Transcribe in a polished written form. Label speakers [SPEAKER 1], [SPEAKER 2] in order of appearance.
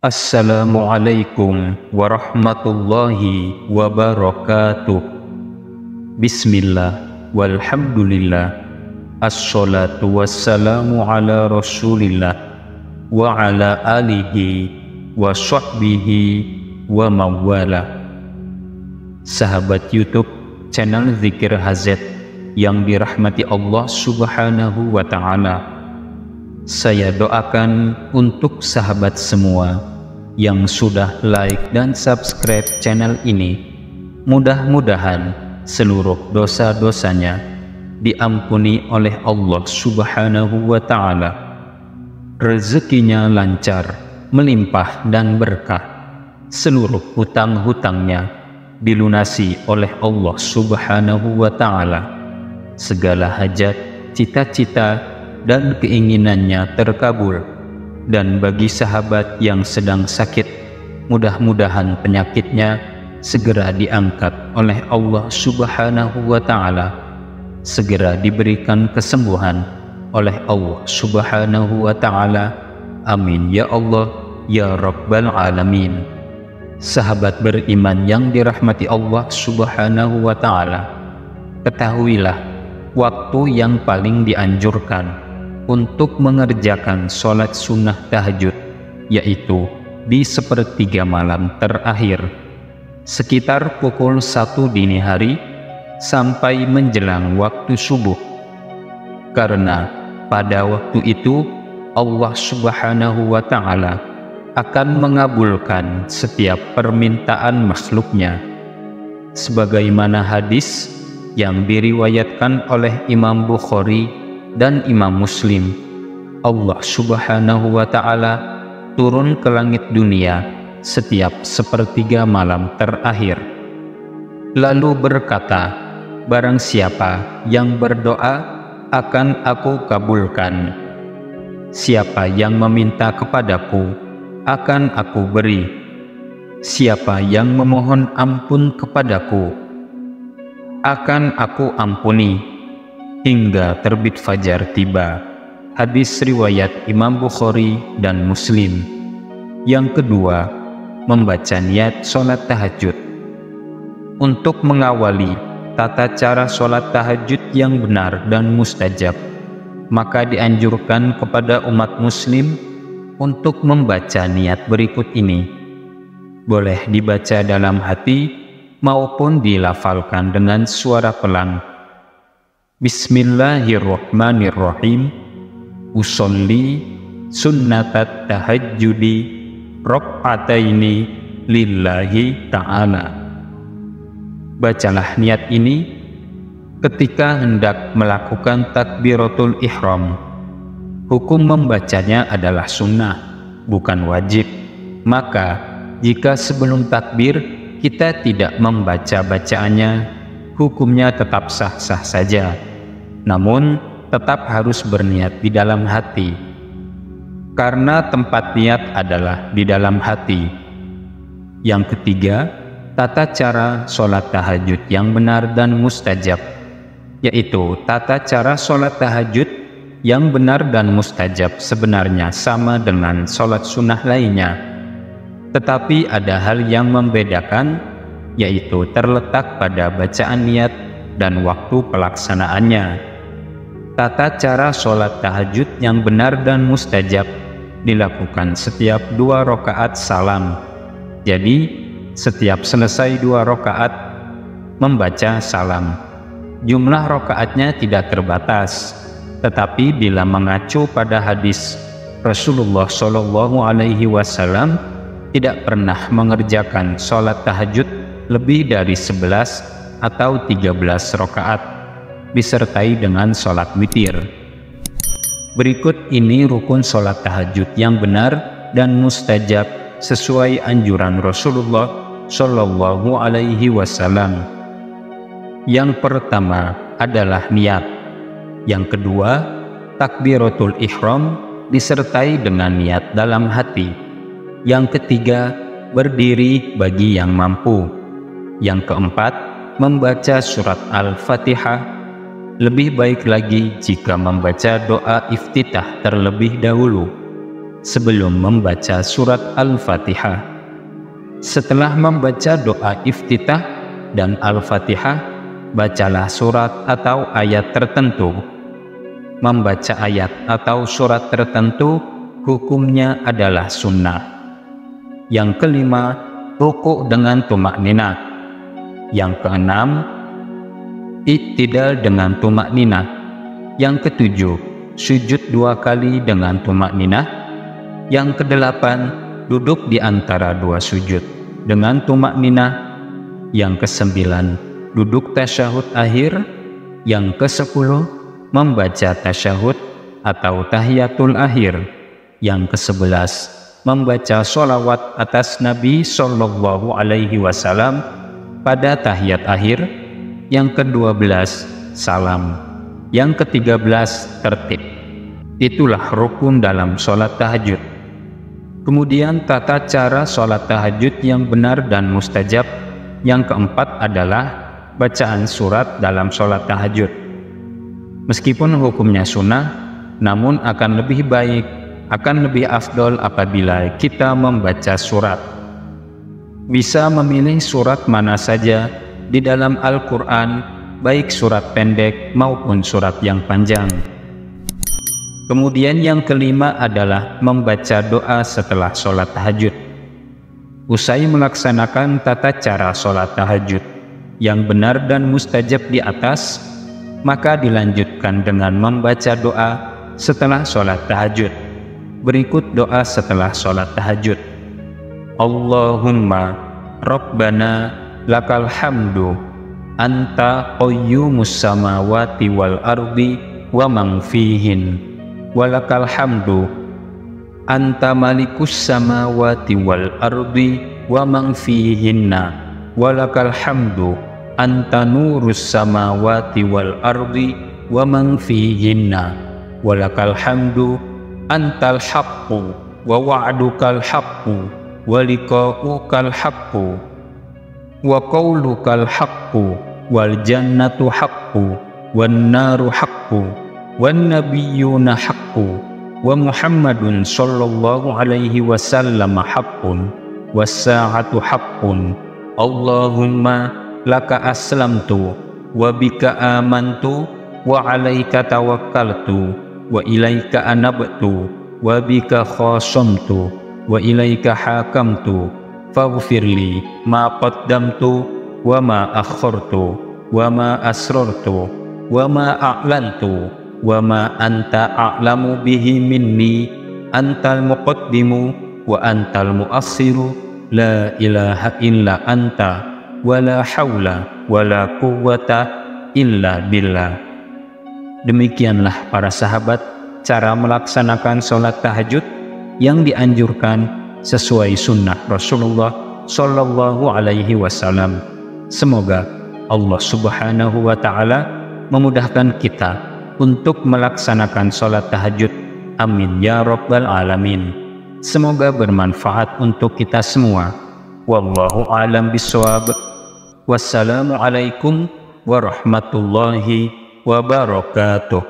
[SPEAKER 1] Assalamualaikum warahmatullahi wabarakatuh. Bismillah, walhamdulillah, assalatu wassalamu ala rasulillah wa ala alihi wa sahbihi wa mawala. Sahabat YouTube channel Zikir HZ yang dirahmati Allah subhanahu wa ta'ala, saya doakan untuk sahabat semua yang sudah like dan subscribe channel ini, mudah-mudahan seluruh dosa-dosanya diampuni oleh Allah subhanahu wa ta'ala, rezekinya lancar, melimpah dan berkah, seluruh hutang-hutangnya dilunasi oleh Allah subhanahu wa ta'ala, segala hajat, cita-cita dan keinginannya terkabul. Dan bagi sahabat yang sedang sakit, mudah-mudahan penyakitnya segera diangkat oleh Allah subhanahu wa ta'ala, segera diberikan kesembuhan oleh Allah subhanahu wa ta'ala. Amin ya Allah ya Rabbal Alamin. Sahabat beriman yang dirahmati Allah subhanahu wa ta'ala, ketahuilah waktu yang paling dianjurkan untuk mengerjakan sholat sunnah tahajud yaitu di sepertiga malam terakhir, sekitar pukul 1 dini hari sampai menjelang waktu subuh, karena pada waktu itu Allah subhanahu wa ta'ala akan mengabulkan setiap permintaan makhluknya, sebagaimana hadis yang diriwayatkan oleh Imam Bukhari dan Imam Muslim. Allah subhanahu wa ta'ala turun ke langit dunia setiap sepertiga malam terakhir, lalu berkata, barang siapa yang berdoa akan aku kabulkan, siapa yang meminta kepadaku akan aku beri, siapa yang memohon ampun kepadaku akan aku ampuni hingga terbit fajar tiba. Hadis riwayat Imam Bukhari dan Muslim. Yang kedua, membaca niat sholat tahajud. Untuk mengawali tata cara sholat tahajud yang benar dan mustajab, maka dianjurkan kepada umat muslim untuk membaca niat berikut ini. Boleh dibaca dalam hati maupun dilafalkan dengan suara pelan. Bismillahirrahmanirrahim. Usolli sunnatat tahajjudi rok'ataini lillahi ta'ala. Bacalah niat ini ketika hendak melakukan takbiratul ihram. Hukum membacanya adalah sunnah, bukan wajib. Maka jika sebelum takbir kita tidak membaca bacaannya, hukumnya tetap sah-sah saja. Namun tetap harus berniat di dalam hati, karena tempat niat adalah di dalam hati. Yang ketiga, tata cara sholat tahajud yang benar dan mustajab, yaitu tata cara sholat tahajud yang benar dan mustajab sebenarnya sama dengan sholat sunnah lainnya, tetapi ada hal yang membedakan, yaitu terletak pada bacaan niat dan waktu pelaksanaannya. Tata cara sholat tahajud yang benar dan mustajab dilakukan setiap 2 rakaat salam. Jadi setiap selesai 2 rakaat membaca salam. Jumlah rakaatnya tidak terbatas, tetapi bila mengacu pada hadis Rasulullah Shallallahu Alaihi Wasallam tidak pernah mengerjakan sholat tahajud lebih dari 11 atau 13 rakaat disertai dengan sholat witir. Berikut ini rukun sholat tahajud yang benar dan mustajab sesuai anjuran Rasulullah Shallallahu Alaihi Wasallam. Yang pertama adalah niat. Yang kedua, takbiratul ihram disertai dengan niat dalam hati. Yang ketiga, berdiri bagi yang mampu. Yang keempat, membaca surat Al-Fatihah. Lebih baik lagi jika membaca doa iftitah terlebih dahulu. sebelum membaca surat Al-Fatihah. Setelah membaca doa iftitah dan Al-Fatihah, bacalah surat atau ayat tertentu. Membaca ayat atau surat tertentu hukumnya adalah sunnah. Yang kelima, rukuk dengan tumakninah. Yang keenam, iktidal dengan tumakninah. Yang ketujuh, sujud 2 kali dengan tumakninah. Yang kedelapan, duduk di antara 2 sujud dengan tumakninah. Yang kesembilan, duduk tasyahud akhir. Yang ke-10, membaca tasyahud atau tahiyatul akhir. Yang ke-11, membaca sholawat atas Nabi Shallallahu Alaihi Wasallam pada tahiyat akhir. Yang ke-12, salam. Yang ke-13, tertib. Itulah rukun dalam sholat tahajud. Kemudian tata cara sholat tahajud yang benar dan mustajab. Yang keempat adalah bacaan surat dalam sholat tahajud. Meskipun hukumnya sunnah, namun akan lebih baik, akan lebih afdol apabila kita membaca surat. Bisa memilih surat mana saja di dalam Al-Quran, baik surat pendek maupun surat yang panjang. Kemudian yang kelima adalah membaca doa setelah sholat tahajud. Usai melaksanakan tata cara sholat tahajud yang benar dan mustajab di atas, maka dilanjutkan dengan membaca doa setelah sholat tahajud. Berikut doa setelah sholat tahajud. Allahumma Rabbana lakal hamdu anta qayyumus samawati wal ardi wa man fihin. Walakal hamdu anta malikus samawati wal ardi wa man fihinna. Walakal hamdu anta nurus samawati wal ardi wa man fihinna. Walakal hamdu antal haqqu wa wa'dukal haqqu wa liqa'ukal haqqu wa qawlukal haqqu wal jannatu haqqu wan naru haqqu wan nabiyyuna haqqu wa Muhammadun sallallahu alaihi wasallam haqqun was sa'atu haqqun. Allahumma laka aslamtu wa bika amantu wa alaika tawakkaltu wa ilaika anabtu wa bika khasamtu wa ilaika hakamtu faghfirli ma qaddamtu wa ma akhartu wa ma asrartu wa ma a'lantu wa ma anta a'lamu bihi minni antal muqaddimu wa antal muassiru la ilaha illa anta wa la hawla wa la quwwata illa billah. Demikianlah para sahabat cara melaksanakan sholat tahajud yang dianjurkan sesuai sunnah Rasulullah Sallallahu Alaihi Wasallam. Semoga Allah Subhanahu Wa Ta'ala memudahkan kita untuk melaksanakan sholat tahajud. Amin ya Rabbal Alamin. Semoga bermanfaat untuk kita semua. Wallahu a'lam bishawab. Wassalamualaikum warahmatullahi wabarakatuh.